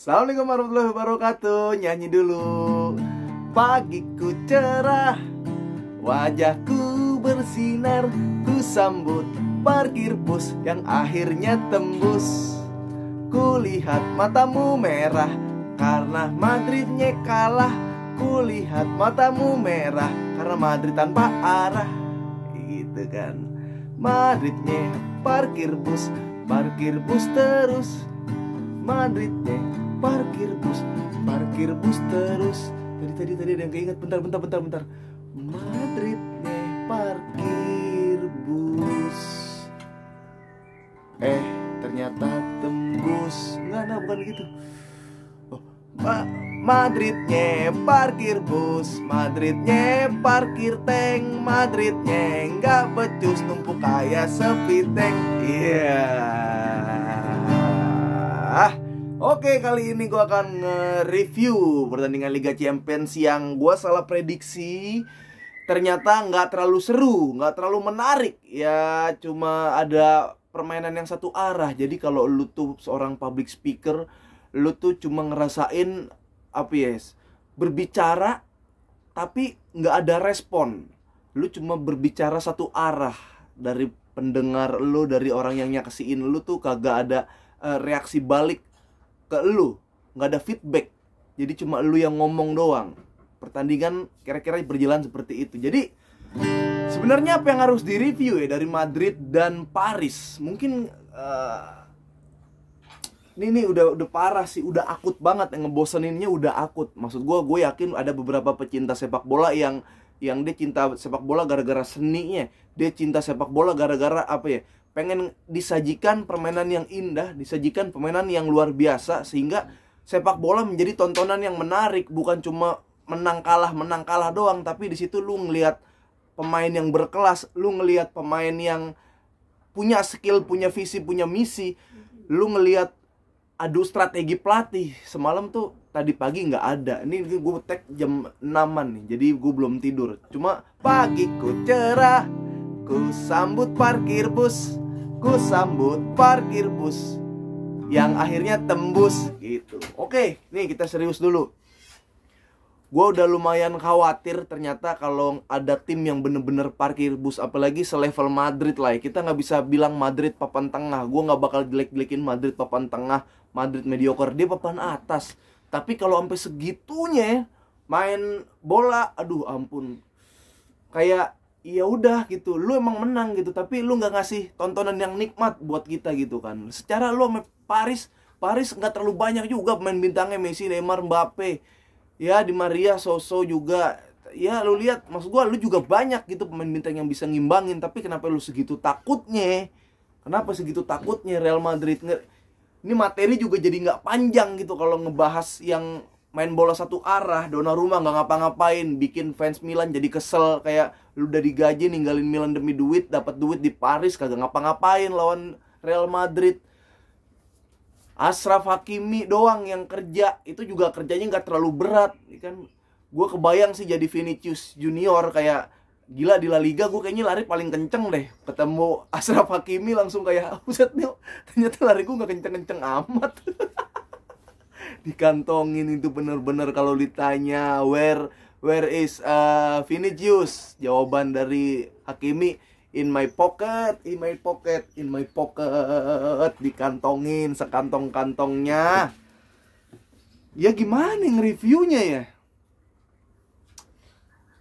Assalamualaikum warahmatullahi wabarakatuh. Nyanyi dulu. Pagiku cerah, wajahku bersinar, ku sambut parkir bus yang akhirnya tembus. Kulihat matamu merah karena Madridnya kalah. Kulihat matamu merah karena Madrid tanpa arah. Gitu kan. Madridnya parkir bus terus. Madridnya parkir bus terus. Tadi ada yang keinget. Bentar. Madridnya parkir bus. Ternyata tembus. Enggak, bukan gitu. Madridnya parkir bus, Madridnya parkir tank, Madridnya nggak becus numpuk kayak sepiteng. Oke, kali ini gue akan nge-review pertandingan Liga Champions yang gue salah prediksi. Ternyata nggak terlalu seru, nggak terlalu menarik. Ya cuma ada permainan yang satu arah. Jadi kalau lu tuh seorang public speaker, lu tuh cuma ngerasain berbicara tapi nggak ada respon. Lu cuma berbicara satu arah. Dari pendengar lu, dari orang yang nyaksiin lu tuh kagak ada reaksi balik ke lu, nggak ada feedback. Jadi cuma lu yang ngomong doang. Pertandingan kira-kira berjalan seperti itu. Jadi sebenarnya apa yang harus direview ya dari Madrid dan Paris? Mungkin ini udah parah sih, udah akut banget, yang ngeboseninnya udah akut. Maksud gue yakin ada beberapa pecinta sepak bola yang dia cinta sepak bola gara-gara seninya. Dia cinta sepak bola gara-gara pengen disajikan permainan yang indah, disajikan permainan yang luar biasa, sehingga sepak bola menjadi tontonan yang menarik, bukan cuma menang kalah doang, tapi di situ lu ngelihat pemain yang berkelas, lu ngelihat pemain yang punya skill, punya visi, punya misi, lu ngelihat adu strategi pelatih. Semalam tuh tadi pagi nggak ada. Ini gue tag jam 6-an nih, jadi gue belum tidur. Cuma pagiku cerah, ku sambut parkir bus, ku sambut parkir bus yang akhirnya tembus gitu. Oke, nih kita serius dulu. Gue udah lumayan khawatir ternyata kalau ada tim yang bener-bener parkir bus, apalagi selevel Madrid lah ya. Kita nggak bisa bilang Madrid papan tengah. Gue nggak bakal jelek-jelekin Madrid papan tengah, Madrid mediocre, dia papan atas. Tapi kalau sampai segitunya main bola, aduh ampun, kayak ya udah gitu, lu emang menang gitu, tapi lu nggak ngasih tontonan yang nikmat buat kita gitu kan. Secara lu sama Paris nggak terlalu banyak juga pemain bintangnya, Messi, Neymar, Mbappe, ya Di Maria, Soso juga. Ya lu lihat, maksud gua lu juga banyak gitu pemain bintang yang bisa ngimbangin. Tapi kenapa lu segitu takutnya? Kenapa segitu takutnya Real Madrid? Ini materi juga jadi nggak panjang gitu kalau ngebahas yang main bola satu arah. Donnarumma nggak ngapa-ngapain, bikin fans Milan jadi kesel. Kayak lu udah digaji ninggalin Milan demi duit, dapat duit di Paris, kagak ngapa-ngapain lawan Real Madrid. Achraf Hakimi doang yang kerja, itu juga kerjanya nggak terlalu berat kan. Gue kebayang sih jadi Vinicius Junior, kayak gila di La Liga gue kayaknya lari paling kenceng deh. Ketemu Achraf Hakimi langsung kayak buset nih, ternyata lari gue nggak kenceng-kenceng amat. Dikantongin itu bener-bener. Kalau ditanya where is Vinicius, jawaban dari Hakimi, in my pocket. Dikantongin sekantong-kantongnya. Ya gimana nge-reviewnya ya?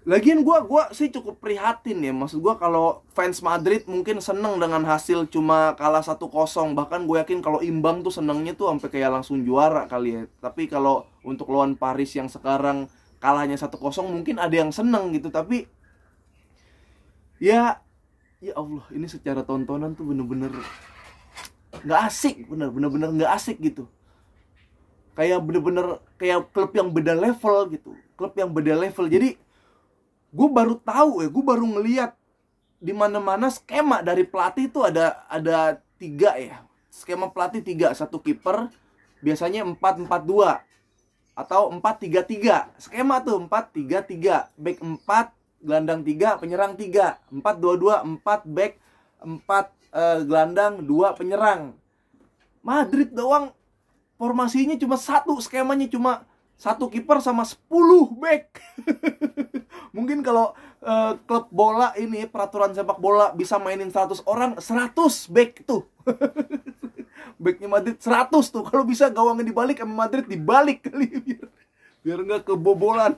Lagian gue sih cukup prihatin ya. Maksud gue kalau fans Madrid mungkin seneng dengan hasil cuma kalah 1-0. Bahkan gue yakin kalau imbang tuh senengnya tuh sampai kayak langsung juara kali ya. Tapi kalau untuk lawan Paris yang sekarang kalahnya 1-0 mungkin ada yang seneng gitu. Tapi ya Allah, ini secara tontonan tuh bener-bener gak asik. Bener-bener gak asik gitu. Kayak bener-bener kayak klub yang beda level gitu. Klub yang beda level. Jadi gue baru tahu gue baru ngeliat di mana-mana skema dari pelatih itu ada 3 ya. Skema pelatih 3, satu kiper, biasanya 4-4-2 atau 4-3-3. Skema tuh 4-3-3, back 4, gelandang 3, penyerang 3, 4-2-2, 4 back, 4 gelandang, 2 penyerang. Madrid doang formasinya cuma satu, skemanya cuma satu kiper sama 10 back. Mungkin kalau klub bola ini, peraturan sepak bola bisa mainin 100 orang, 100 back tuh. Backnya Madrid 100 tuh. Kalau bisa gawangnya dibalik sama Madrid dibalik kali, biar nggak kebobolan.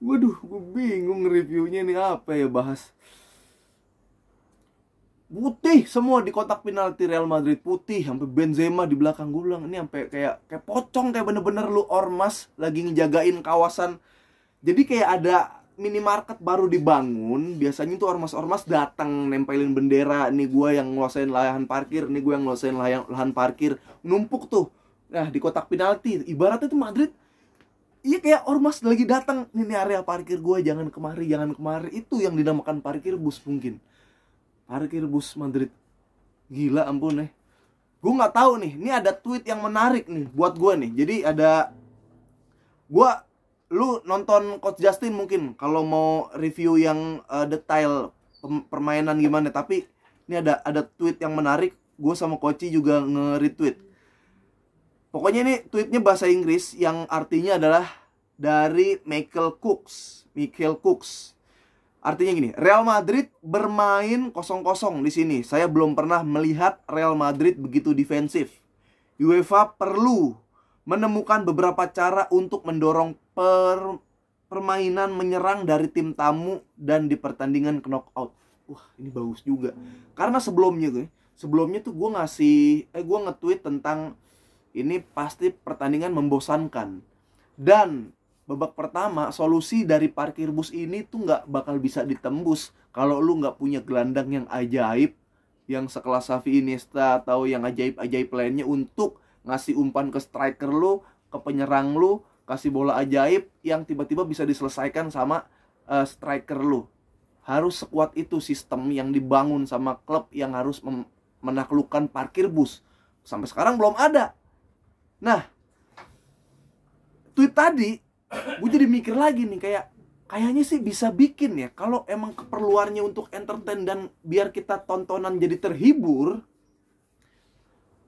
Waduh, gue bingung reviewnya ini apa ya bahas. Putih semua di kotak penalti Real Madrid, putih sampai Benzema di belakang. Gue bilang ini sampai kayak pocong, kayak bener-bener lu ormas lagi ngejagain kawasan. Jadi kayak ada minimarket baru dibangun, biasanya tuh ormas-ormas datang nempelin bendera, nih gue yang nguasain lahan parkir, nih gue yang nguasain lahan parkir, numpuk tuh. Nah, di kotak penalti ibaratnya tuh Madrid, iya kayak ormas lagi datang, ini area parkir gue, jangan kemari, jangan kemari. Itu yang dinamakan parkir bus mungkin. Parkir bus Madrid. Gila ampun. Gue nggak tahu nih, ini ada tweet yang menarik nih buat gue nih. Jadi ada, lu nonton Coach Justin mungkin kalau mau review yang detail permainan gimana. Tapi ini ada tweet yang menarik, gue sama Coach juga nge-retweet. Pokoknya ini tweetnya bahasa Inggris yang artinya adalah dari Michael Cooks. Artinya gini, Real Madrid bermain 0-0 di sini. Saya belum pernah melihat Real Madrid begitu defensif. UEFA perlu menemukan beberapa cara untuk mendorong permainan menyerang dari tim tamu dan di pertandingan knockout. Wah, ini bagus juga. Karena sebelumnya tuh gue nge-tweet tentang ini pasti pertandingan membosankan. Dan babak pertama, solusi dari parkir bus ini tuh nggak bakal bisa ditembus kalau lu nggak punya gelandang yang ajaib, yang sekelas Xavi, Iniesta, atau yang ajaib-ajaib lainnya untuk ngasih umpan ke striker lu, ke penyerang lu, kasih bola ajaib yang tiba-tiba bisa diselesaikan sama striker lu. Harus sekuat itu sistem yang dibangun sama klub yang harus menaklukkan parkir bus. Sampai sekarang belum ada. Nah, tweet tadi gue jadi mikir lagi nih, kayaknya sih bisa bikin ya, kalau emang keperluannya untuk entertain dan biar kita tontonan jadi terhibur.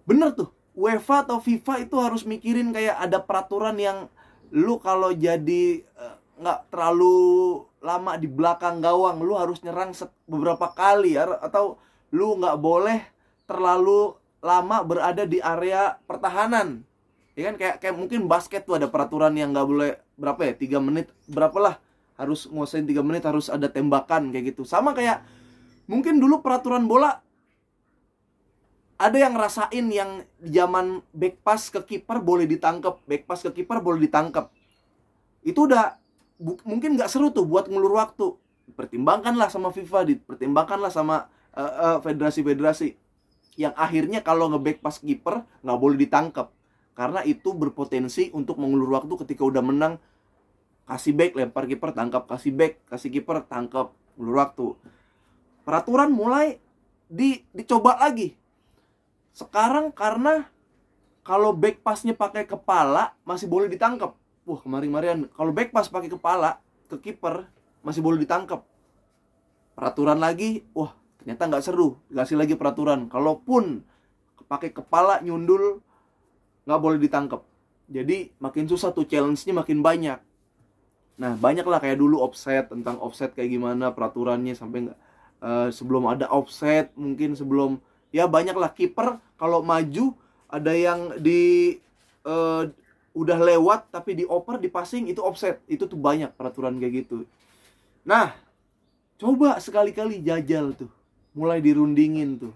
Bener tuh, UEFA atau FIFA itu harus mikirin kayak ada peraturan yang lu kalau jadi nggak terlalu lama di belakang gawang, lu harus nyerang beberapa kali ya, atau lu nggak boleh terlalu lama berada di area pertahanan. Ya kan, kayak mungkin basket tuh ada peraturan yang nggak boleh berapa ya, 3 menit berapalah, harus nguasain 3 menit, harus ada tembakan kayak gitu. Sama kayak mungkin dulu peraturan bola ada yang ngerasain yang zaman back pass ke kiper boleh ditangkap, back pass ke kiper boleh ditangkap. Itu udah mungkin nggak seru tuh buat ngulur waktu. Dipertimbangkanlah sama FIFA, dipertimbangkanlah sama federasi-federasi yang akhirnya kalau nge-back pass kiper nggak boleh ditangkap. Karena itu berpotensi untuk mengulur waktu ketika udah menang. Kasih back, lempar kiper, tangkap, kasih back, kasih kiper, tangkap, ulur waktu. Peraturan mulai dicoba lagi. Sekarang karena kalau back pass-nya pakai kepala masih boleh ditangkap. Wah, kemarin-kemarin kalau back pass pakai kepala ke kiper masih boleh ditangkap. Peraturan lagi, wah ternyata nggak seru. Dikasih lagi peraturan, kalaupun pakai kepala nyundul nggak boleh ditangkap. Jadi makin susah tuh, challenge-nya makin banyak. Nah, banyak lah kayak dulu offset, tentang offset kayak gimana peraturannya sampai nggak sebelum ada offset, mungkin sebelum ya banyak lah. Kiper kalau maju ada yang udah lewat tapi dioper, di passing itu offset. Itu tuh banyak peraturan kayak gitu. Nah, coba sekali-kali jajal tuh, mulai dirundingin tuh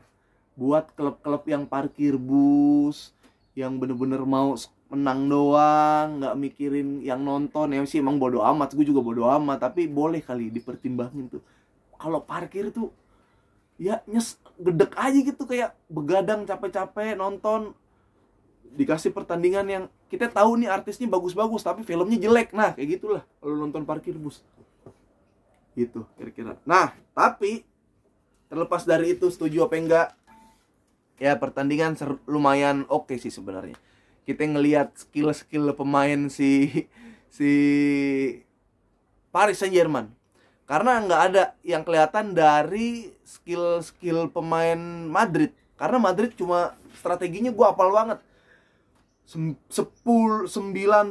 buat klub-klub yang parkir bus, yang bener-bener mau menang doang, nggak mikirin yang nonton. Ya sih emang bodo amat, gue juga bodo amat, tapi boleh kali dipertimbangin tuh. Kalau parkir tuh ya gedek aja gitu, kayak begadang capek-capek nonton, dikasih pertandingan yang kita tahu nih artisnya bagus-bagus tapi filmnya jelek. Nah kayak gitulah kalau nonton parkir bus gitu kira-kira. Nah tapi terlepas dari itu, setuju apa enggak, ya pertandingan lumayan oke sih sebenarnya. Kita ngelihat skill pemain si Paris Saint-Germain. Karena nggak ada yang kelihatan dari skill pemain Madrid. Karena Madrid cuma strateginya gue hafal banget. 9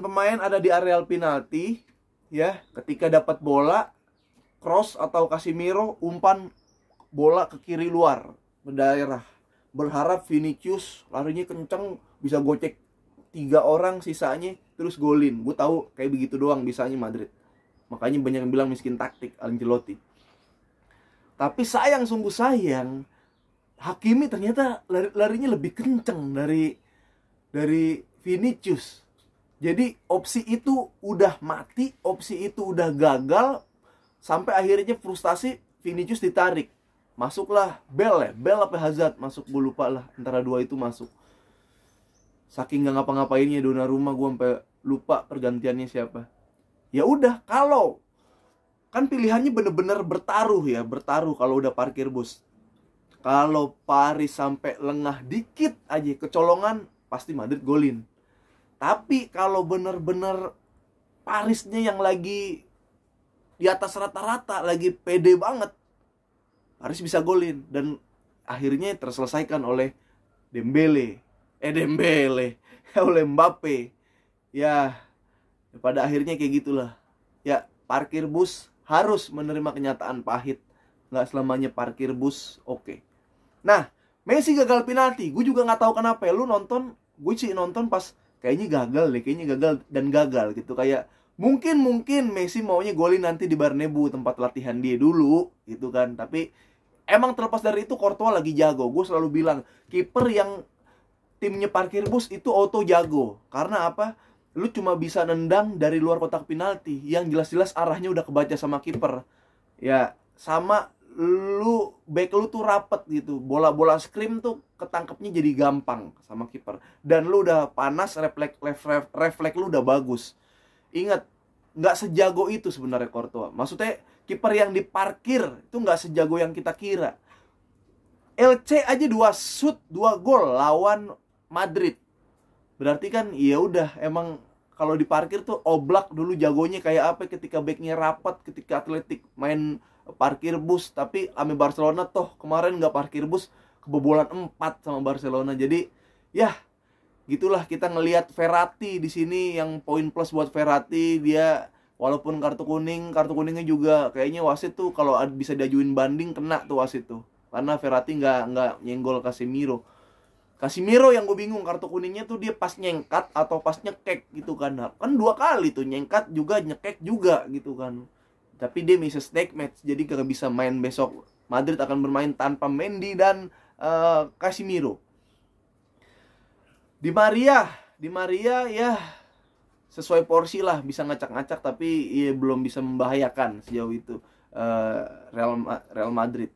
pemain ada di areal penalti, ya. Ketika dapat bola, cross atau Casemiro umpan bola ke kiri luar berdaerah. Berharap Vinicius larinya kenceng bisa gocek 3 orang sisanya terus golin. Gue tahu kayak begitu doang bisanya Madrid. Makanya banyak yang bilang miskin taktik Ancelotti. Tapi sayang, sungguh sayang, Hakimi ternyata larinya lebih kenceng dari Vinicius. Jadi opsi itu udah mati, opsi itu udah gagal, sampai akhirnya frustasi Vinicius ditarik. Masuklah Bell apa Hazard masuk, gue lupa lah, antara dua itu masuk. Saking gak ngapa-ngapainnya Donnarumma, gue sampai lupa pergantiannya siapa. Ya udah, kalau kan pilihannya bener-bener bertaruh kalau udah parkir bus. Kalau Paris sampai lengah dikit aja kecolongan, pasti Madrid golin. Tapi kalau bener-bener Parisnya yang lagi di atas rata-rata, lagi pede banget, Paris bisa golin. Dan akhirnya terselesaikan oleh Dembele oleh Mbappe. Ya, pada akhirnya kayak gitulah. Ya, parkir bus harus menerima kenyataan pahit. Nggak selamanya parkir bus oke. Nah, Messi gagal penalti. Gue juga nggak tahu kenapa. Lu nonton? Gue sih nonton pas kayaknya gagal gitu. Kayak mungkin Messi maunya golin nanti di Bernabeu, tempat latihan dia dulu gitu kan. Tapi emang terlepas dari itu, Courtois lagi jago. Gue selalu bilang, kiper yang timnya parkir bus itu auto jago. Karena apa? Lu cuma bisa nendang dari luar kotak penalti yang jelas-jelas arahnya udah kebaca sama kiper. Ya, sama back lu tuh rapet gitu. Bola-bola scrim tuh ketangkepnya jadi gampang sama kiper. Dan lu udah panas, refleks lu udah bagus. Ingat, nggak sejago itu sebenarnya Courtois. Maksudnya kiper yang diparkir itu nggak sejago yang kita kira. LC aja 2 shoot 2 gol lawan Madrid. Berarti kan ya udah, emang kalau diparkir tuh Oblak dulu jagonya kayak apa ketika backnya rapat, ketika Atletik main parkir bus. Tapi ame Barcelona toh kemarin nggak parkir bus, kebobolan 4 sama Barcelona. Jadi ya gitulah, kita ngelihat Verratti di sini. Yang poin plus buat Verratti, dia walaupun kartu kuningnya juga kayaknya wasit tuh kalau bisa diajuin banding kena tuh wasit tuh, karena Verratti nggak nyenggol Casemiro yang gue bingung, kartu kuningnya tuh dia pas nyengkat atau pas nyekek gitu kan. Kan 2 kali tuh, nyengkat juga nyekek juga gitu kan. Tapi dia miss snake match, jadi gak bisa main besok. Madrid akan bermain tanpa Mendy dan Casemiro. Di Maria ya sesuai porsi lah, bisa ngacak-ngacak, tapi ya belum bisa membahayakan sejauh itu Real Madrid.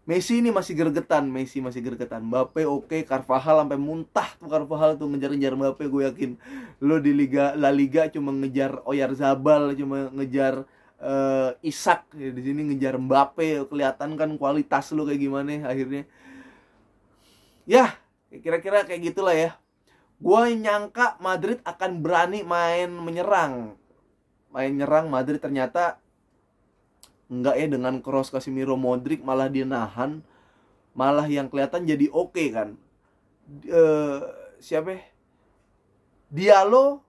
Messi masih gergetan. Mbappe oke. Carvajal sampai muntah tuh, Carvajal tuh ngejar-ngejar Mbappe. Gue yakin lo di La Liga cuma ngejar Oyarzabal, cuma ngejar Isak, ya, di sini ngejar Mbappe. Kelihatan kan kualitas lo kayak gimana akhirnya. Ya, kira-kira kayak gitulah ya. Gue nyangka Madrid akan berani main nyerang Madrid, ternyata enggak ya. Dengan cross Casemiro, Modric malah dia nahan, malah yang kelihatan jadi oke kan. Siapa ya? Diallo,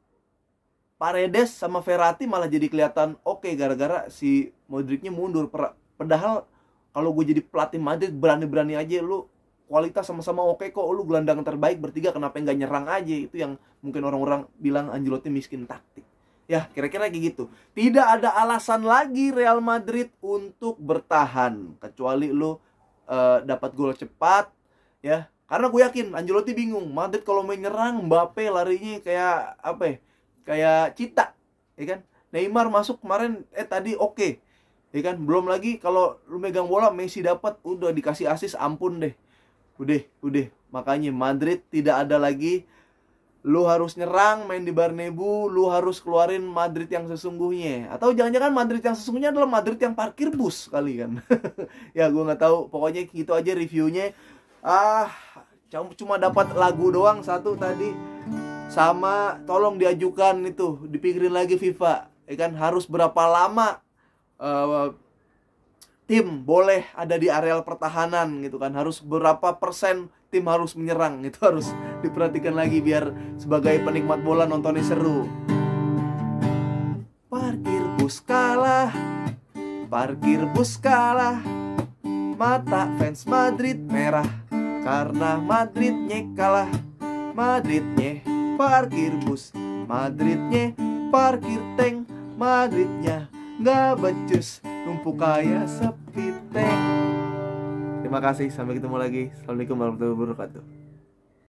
Paredes sama Verratti malah jadi kelihatan oke gara-gara si Modricnya mundur. Padahal kalau gue jadi pelatih Madrid, berani-berani aja lu, kualitas sama-sama oke kok, lu gelandang terbaik bertiga, kenapa nggak nyerang aja? Itu yang mungkin orang-orang bilang Ancelotti miskin taktik. Ya, kira-kira kayak gitu. Tidak ada alasan lagi Real Madrid untuk bertahan, kecuali lu dapat gol cepat, ya. Karena gue yakin Ancelotti bingung. Madrid kalau main nyerang, Mbappe larinya kayak apa ya? Kayak cita, ya kan? Neymar masuk kemarin tadi oke. Ya kan? Belum lagi kalau lu megang bola, Messi dapat, udah dikasih assist, ampun deh. Udah. Makanya Madrid tidak ada lagi lu harus nyerang, main di Bernabeu, lu harus keluarin Madrid yang sesungguhnya. Atau jangan-jangan Madrid yang sesungguhnya adalah Madrid yang parkir bus kali kan. Ya gue gak tahu, pokoknya gitu aja reviewnya. Cuma dapat lagu doang satu tadi. Sama tolong diajukan itu, dipikirin lagi FIFA, ya kan, harus berapa lama tim boleh ada di areal pertahanan gitu kan. Harus berapa persen tim harus menyerang, itu harus diperhatikan lagi biar sebagai penikmat bola nontonnya seru. Parkir bus kalah, parkir bus kalah, mata fans Madrid merah karena Madridnya kalah. Madridnya parkir bus, Madridnya parkir tank, Madridnya nggak becus, numpuk kayak sepi tank. Terima kasih, sampai ketemu lagi. Assalamualaikum warahmatullahi wabarakatuh.